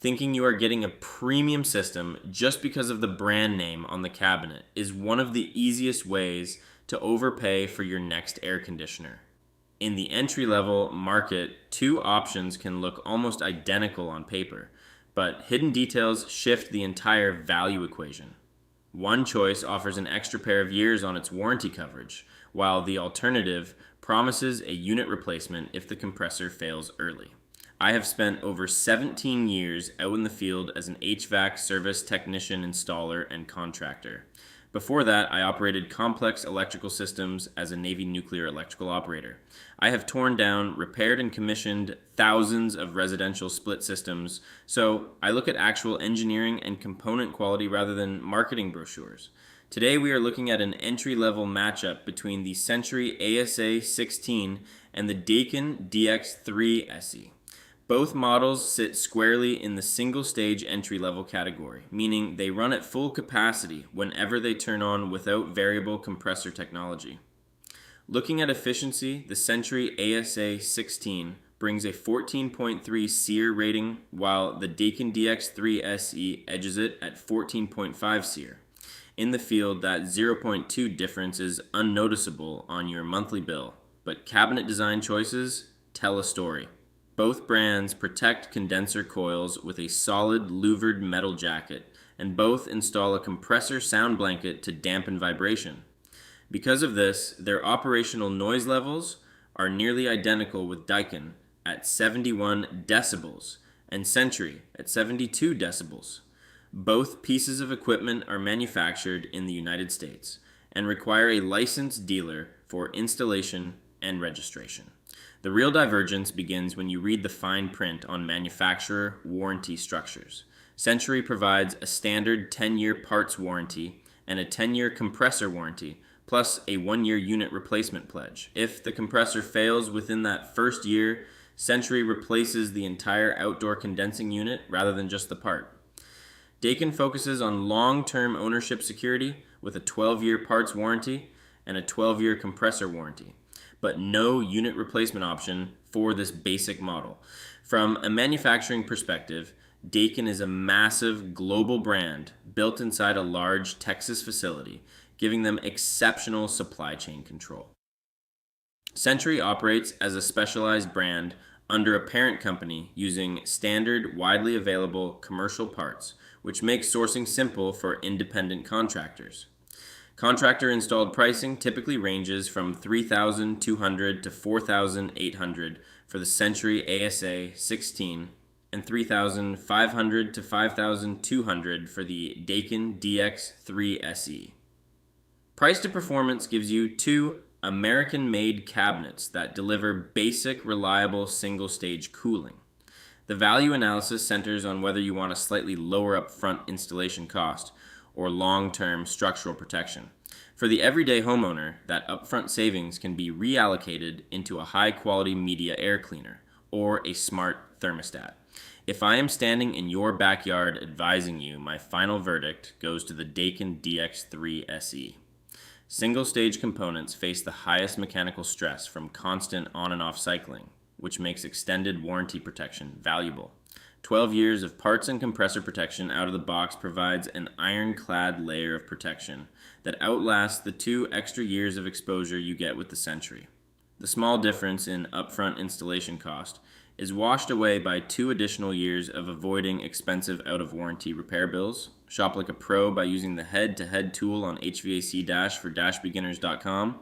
Thinking you are getting a premium system just because of the brand name on the cabinet is one of the easiest ways to overpay for your next air conditioner. In the entry-level market, two options can look almost identical on paper, but hidden details shift the entire value equation. One choice offers an extra pair of years on its warranty coverage, while the alternative promises a unit replacement if the compressor fails early. I have spent over 17 years out in the field as an HVAC service technician, installer, and contractor. Before that, I operated complex electrical systems as a Navy nuclear electrical operator. I have torn down, repaired, and commissioned thousands of residential split systems, so I look at actual engineering and component quality rather than marketing brochures. Today we are looking at an entry-level matchup between the Century ASA16 and the Daikin DX3SE. Both models sit squarely in the single-stage entry-level category, meaning they run at full capacity whenever they turn on without variable compressor technology. Looking at efficiency, the Century ASA16 brings a 14.3 SEER rating, while the Daikin DX3SE edges it at 14.5 SEER. In the field, that 0.2 difference is unnoticeable on your monthly bill, but cabinet design choices tell a story. Both brands protect condenser coils with a solid louvered metal jacket, and both install a compressor sound blanket to dampen vibration. Because of this, their operational noise levels are nearly identical, with Daikin at 71 decibels and Century at 72 decibels. Both pieces of equipment are manufactured in the United States and require a licensed dealer for installation and registration. The real divergence begins when you read the fine print on manufacturer warranty structures. Century provides a standard 10-year parts warranty and a 10-year compressor warranty, plus a 1-year unit replacement pledge. If the compressor fails within that first year, Century replaces the entire outdoor condensing unit rather than just the part. Daikin focuses on long-term ownership security with a 12-year parts warranty and a 12-year compressor warranty, but no unit replacement option for this basic model. From a manufacturing perspective, Daikin is a massive global brand built inside a large Texas facility, giving them exceptional supply chain control. Century operates as a specialized brand under a parent company using standard, widely available commercial parts, which makes sourcing simple for independent contractors. Contractor installed pricing typically ranges from $3,200 to $4,800 for the Century ASA16 and $3,500 to $5,200 for the Daikin DX3SE. Price to performance gives you two American-made cabinets that deliver basic, reliable single-stage cooling. The value analysis centers on whether you want a slightly lower upfront installation cost or long-term structural protection. For the everyday homeowner, that upfront savings can be reallocated into a high-quality media air cleaner or a smart thermostat. If I am standing in your backyard advising you, my final verdict goes to the Daikin DX3SE. Single-stage components face the highest mechanical stress from constant on and off cycling, which makes extended warranty protection valuable. 12 years of parts and compressor protection out of the box provides an ironclad layer of protection that outlasts the 2 extra years of exposure you get with the Century. The small difference in upfront installation cost is washed away by 2 additional years of avoiding expensive out-of-warranty repair bills. Shop like a pro by using the head-to-head tool on HVAC Dash for dashbeginners.com